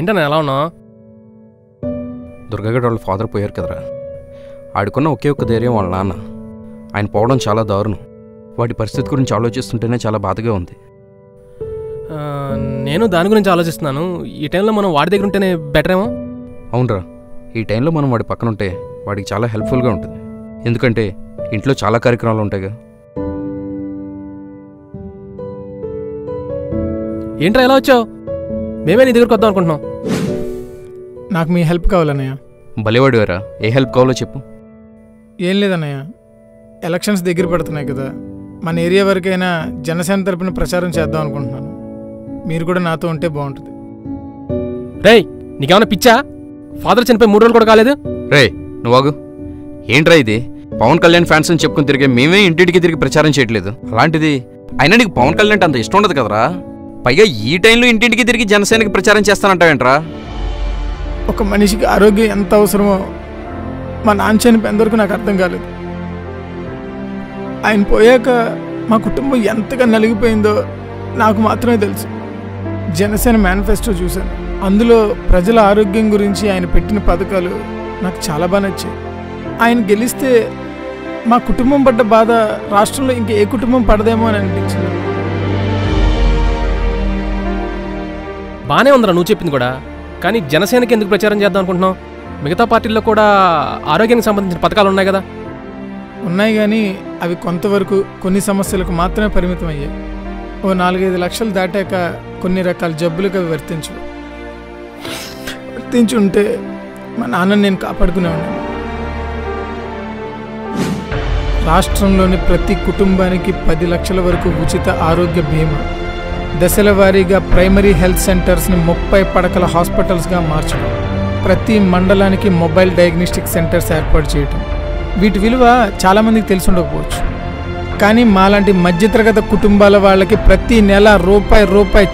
ఏంటన్నా ఎలా ఉన్నావు? దుర్గగడ్ వాళ్ళ ఫాదర్ పోయారు కదరా, ఆడుకున్న ఒకే ఒక్క ధైర్యం వాళ్ళ నాన్న. ఆయన పోవడం చాలా దారుణం. వాడి పరిస్థితి గురించి ఆలోచిస్తుంటేనే చాలా బాధగా ఉంది. నేను దాని గురించి ఆలోచిస్తున్నాను. ఈ టైంలో మనం వాడి దగ్గర ఉంటేనే బెటర్ ఏమో. అవునరా, ఈ టైంలో మనం వాడి పక్కన ఉంటే వాడికి చాలా హెల్ప్ఫుల్గా ఉంటుంది. ఎందుకంటే ఇంట్లో చాలా కార్యక్రమాలు ఉంటాయిగా. ఏంట్రా ఎలా వచ్చావు? మేమే నీ దగ్గరకు వద్దాం అనుకుంటున్నాం. నాకు మీ హెల్ప్ కావాలన్నయ్య. భలేవాడివారా, ఏ హెల్ప్ కావాలో చెప్పు. ఏం లేదన్నయ్య, ఎలక్షన్స్ దగ్గర పడుతున్నాయి కదా, మన ఏరియా వరకైనా జనసేన తరపున ప్రచారం చేద్దాం అనుకుంటున్నాను. మీరు కూడా నాతో ఉంటే బాగుంటుంది. రేయ్, నీకేమన్నా పిచ్చా? ఫాదర్ చనిపోయి 3 రోజులు కూడా కాలేదు. రే నువ్వు ఏంట్రా ఇది? పవన్ కళ్యాణ్ ఫ్యాన్స్ అని చెప్పుకుని తిరిగే మేమే ఇంటింటికి తిరిగి ప్రచారం చేయట్లేదు. అలాంటిది అయినా నీకు పవన్ కళ్యాణ్ అంత ఇష్టం ఉండదు కదరా. పైగా ఈ టైంలో ఇంటింటికి తిరిగి జనసేనకి ప్రచారం చేస్తానంటావేంట్రా? ఒక మనిషికి ఆరోగ్యం ఎంత అవసరమో మా నాన్న చనిపోయేంతవరకు నాకు అర్థం కాలేదు. ఆయన పోయాక మా కుటుంబం ఎంతగా నలిగిపోయిందో నాకు మాత్రమే తెలుసు. జనసేన మేనిఫెస్టో చూశాను. అందులో ప్రజల ఆరోగ్యం గురించి ఆయన పెట్టిన పథకాలు నాకు చాలా బాగా నచ్చాయి. ఆయన గెలిస్తే మా కుటుంబం పడ్డ బాధ రాష్ట్రంలో ఇంకా ఏ కుటుంబం పడదేమో అని అనిపించింది. బానే ఉందిరా నువ్వు చెప్పింది కూడా. కానీ జనసేనకి ఎందుకు ప్రచారం చేద్దాం అనుకుంటున్నావు? మిగతా పార్టీల్లో కూడా ఆరోగ్యానికి సంబంధించిన పథకాలు ఉన్నాయి కదా. ఉన్నాయి, కానీ అవి కొంతవరకు కొన్ని సమస్యలకు మాత్రమే పరిమితం అయ్యాయి. ఓ 4-5 లక్షలు దాటాక కొన్ని రకాల జబ్బులకు అవి వర్తించుంటే మా నాన్నని నేను కాపాడుకునేవాడిని. రాష్ట్రంలోని ప్రతి కుటుంబానికి 10 లక్షల వరకు ఉచిత ఆరోగ్య బీమా, దశల వారీగా ప్రైమరీ హెల్త్ సెంటర్స్ని 30 పడకల హాస్పిటల్స్గా మార్చడం, ప్రతి మండలానికి మొబైల్ డయాగ్నోస్టిక్ సెంటర్స్ ఏర్పాటు చేయటం. వీటి విలువ చాలామందికి తెలిసి ఉండకపోవచ్చు, కానీ మాలాంటి మధ్యతరగతి కుటుంబాల వాళ్ళకి ప్రతి నెల రూపాయి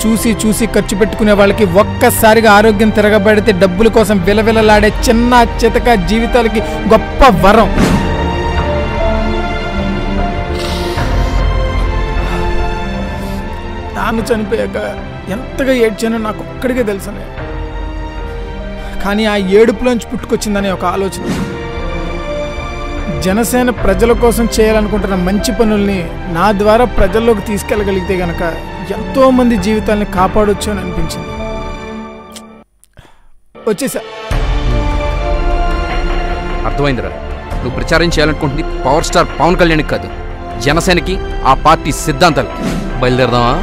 చూసి ఖర్చు పెట్టుకునే వాళ్ళకి ఒక్కసారిగా ఆరోగ్యం తిరగబడితే డబ్బుల కోసం విలవిలలాడే చిన్న చితక జీవితాలకి గొప్ప వరం. నాన్న చనిపోయాక ఎంతగా ఏడ్చానో నాకు ఒక్కడికే తెలుసనే. కానీ ఆ ఏడుపులోంచి పుట్టుకొచ్చిందనే ఒక ఆలోచన. జనసేన ప్రజల కోసం చేయాలనుకుంటున్న మంచి పనుల్ని నా ద్వారా ప్రజల్లోకి తీసుకెళ్ళగలిగితే గనక ఎంతోమంది జీవితాలని కాపాడొచ్చు అని అనిపించింది. వచ్చేసా. అర్థమైందిరా, నువ్వు ప్రచారం చేయాలనుకుంటుంది పవర్ స్టార్ పవన్ కళ్యాణ్కి కాదు, జనసేనకి, ఆ పార్టీ సిద్ధాంతాలకి. బయలుదేరదామా?